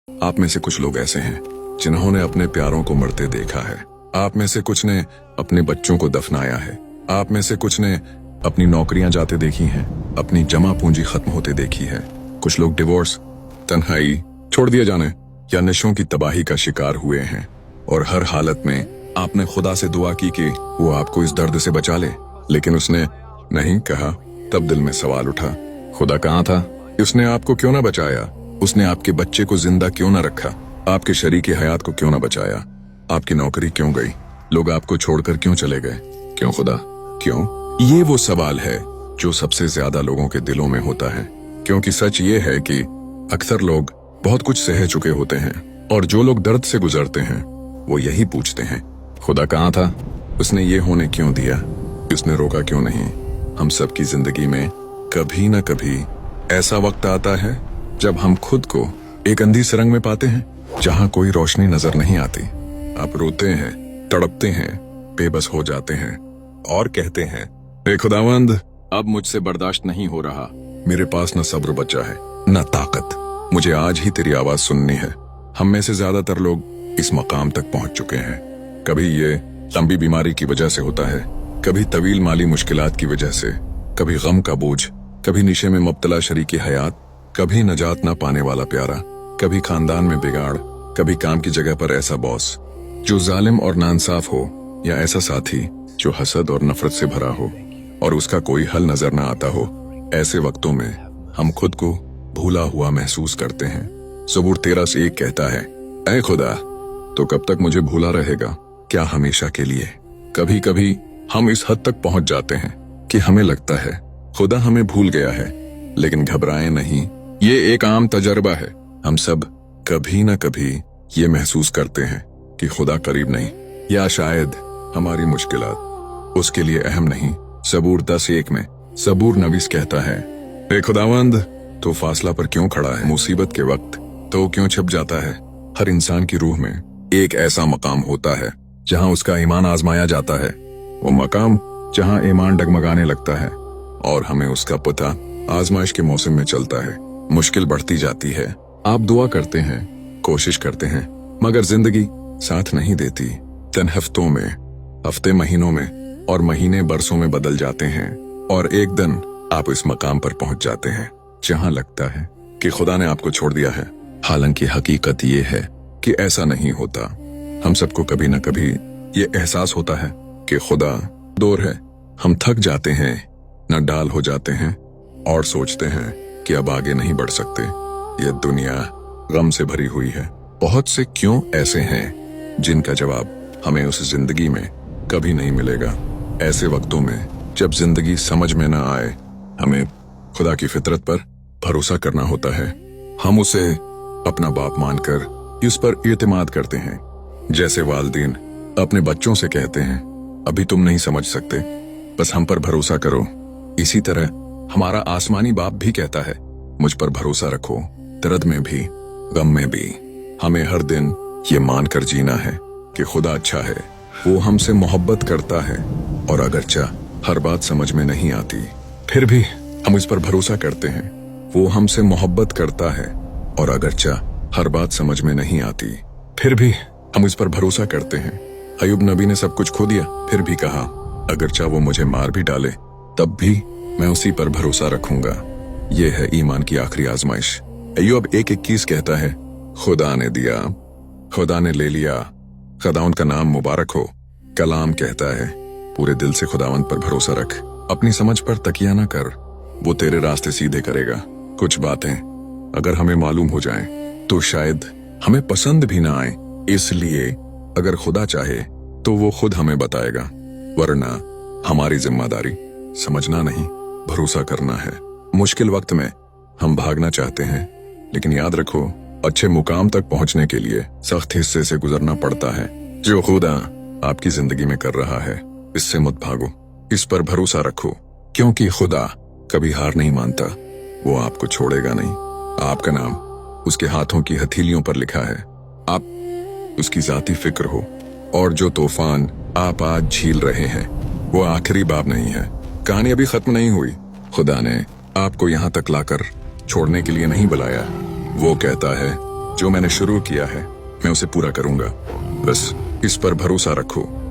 आप में से कुछ लोग ऐसे हैं जिन्होंने अपने प्यारों को मरते देखा है। आप में से कुछ ने अपने बच्चों को दफनाया है। आप में से कुछ ने अपनी नौकरियां जाते देखी हैं, अपनी जमा पूंजी खत्म होते देखी है। कुछ लोग डिवोर्स, तन्हाई, छोड़ दिए जाने या नशों की तबाही का शिकार हुए हैं। और हर हालत में आपने खुदा से दुआ की कि वो आपको इस दर्द से बचा ले, लेकिन उसने नहीं कहा। तब दिल में सवाल उठा, खुदा कहाँ था? उसने आपको क्यों ना बचाया? उसने आपके बच्चे को जिंदा क्यों ना रखा? आपके शरीक हयात को क्यों ना बचाया? आपकी नौकरी क्यों गई? लोग आपको छोड़कर क्यों चले गए? क्यों खुदा, क्यों? ये वो सवाल है जो सबसे ज्यादा लोगों के दिलों में होता है, क्योंकि सच ये है कि अक्सर लोग बहुत कुछ सह चुके होते हैं और जो लोग दर्द से गुजरते हैं वो यही पूछते हैं, खुदा कहाँ था? उसने ये होने क्यों दिया? उसने रोका क्यों नहीं? हम सबकी जिंदगी में कभी न कभी ऐसा वक्त आता है जब हम खुद को एक अंधी सुरंग में पाते हैं जहां कोई रोशनी नजर नहीं आती। आप रोते हैं, तड़पते हैं, बेबस हो जाते हैं और कहते हैं, हे खुदावंद, अब मुझसे बर्दाश्त नहीं हो रहा। मेरे पास न सब्र बचा है न ताकत। मुझे आज ही तेरी आवाज सुननी है। हम में से ज्यादातर लोग इस मकाम तक पहुंच चुके हैं। कभी ये लंबी बीमारी की वजह से होता है, कभी तवील माली मुश्किलात की वजह से, कभी गम का बोझ, कभी निशे में मुब्तला शरीकी हयात, कभी नजात ना पाने वाला प्यारा, कभी खानदान में बिगाड़, कभी काम की जगह पर ऐसा बॉस जो जालिम और नाइंसाफ हो, या ऐसा साथी जो हसद और नफरत से भरा हो और उसका कोई हल नजर ना आता हो। ऐसे वक्तों में हम खुद को भूला हुआ महसूस करते हैं। ज़बूर 13:1 कहता है, ऐ खुदा, तो कब तक मुझे भूला रहेगा? क्या हमेशा के लिए? कभी कभी हम इस हद तक पहुंच जाते हैं कि हमें लगता है खुदा हमें भूल गया है, लेकिन घबराएं नहीं, ये एक आम तजर्बा है। हम सब कभी न कभी ये महसूस करते हैं कि खुदा करीब नहीं, या शायद हमारी मुश्किलात उसके लिए अहम नहीं। ज़बूर 10:1 में ज़बूर नवीस कहता है, हे खुदावंद, तो फासला पर क्यों खड़ा है? मुसीबत के वक्त तो क्यों छिप जाता है? हर इंसान की रूह में एक ऐसा मकाम होता है जहां उसका ईमान आजमाया जाता है। वो मकाम जहां ईमान डगमगाने लगता है और हमें उसका पता आजमाइश के मौसम में चलता है। मुश्किल बढ़ती जाती है, आप दुआ करते हैं, कोशिश करते हैं, मगर जिंदगी साथ नहीं देती। दिन हफ्तों में, हफ्ते महीनों में और महीने बरसों में बदल जाते हैं और एक दिन आप इस मकाम पर पहुंच जाते हैं जहां लगता है कि खुदा ने आपको छोड़ दिया है। हालांकि हकीकत ये है कि ऐसा नहीं होता। हम सबको कभी न कभी ये एहसास होता है कि खुदा दूर है। हम थक जाते हैं, न डाल हो जाते हैं और सोचते हैं कि अब आगे नहीं बढ़ सकते। ये दुनिया गम से भरी हुई है। बहुत से क्यों ऐसे हैं जिनका जवाब हमें उस जिंदगी में कभी नहीं मिलेगा। ऐसे वक्तों में जब जिंदगी समझ में ना आए, हमें खुदा की फितरत पर भरोसा करना होता है। हम उसे अपना बाप मानकर उस पर इत्मीनान करते हैं। जैसे वालिदैन अपने बच्चों से कहते हैं, अभी तुम नहीं समझ सकते, बस हम पर भरोसा करो। इसी तरह हमारा आसमानी बाप भी कहता है, मुझ पर भरोसा रखो। दर्द में भी, गम में भी हमें हर दिन ये मानकर जीना है कि खुदा अच्छा है, वो हमसे मोहब्बत करता है और अगरचा हर बात समझ में नहीं आती, फिर भी हम इस पर भरोसा करते हैं। वो हमसे मोहब्बत करता है और अगरचा हर बात समझ में नहीं आती, फिर भी हम इस पर भरोसा करते हैं। अय्यूब नबी ने सब कुछ खो दिया, फिर भी कहा, अगरचा वो मुझे मार भी डाले तब भी मैं उसी पर भरोसा रखूंगा। ये है ईमान की आखिरी आजमाइश। अय्यूब 1:21 कहता है, खुदा ने दिया, खुदा ने ले लिया, खुदावंद का नाम मुबारक हो। कलाम कहता है, पूरे दिल से खुदावंद पर भरोसा रख, अपनी समझ पर तकिया ना कर, वो तेरे रास्ते सीधे करेगा। कुछ बातें अगर हमें मालूम हो जाएं, तो शायद हमें पसंद भी ना आए, इसलिए अगर खुदा चाहे तो वो खुद हमें बताएगा, वरना हमारी जिम्मेदारी समझना नहीं, भरोसा करना है। मुश्किल वक्त में हम भागना चाहते हैं, लेकिन याद रखो, अच्छे मुकाम तक पहुंचने के लिए सख्त हिस्से से गुजरना पड़ता है। जो खुदा आपकी जिंदगी में कर रहा है, इससे मत भागो, इस पर भरोसा रखो, क्योंकि खुदा कभी हार नहीं मानता। वो आपको छोड़ेगा नहीं। आपका नाम उसके हाथों की हथेलियों पर लिखा है। आप उसकी जाती फिक्र हो, और जो तूफान आप आज झील रहे हैं वो आखिरी बाब नहीं है। कहानी अभी खत्म नहीं हुई। खुदा ने आपको यहाँ तक लाकर छोड़ने के लिए नहीं बुलाया। वो कहता है, जो मैंने शुरू किया है मैं उसे पूरा करूंगा, बस इस पर भरोसा रखो।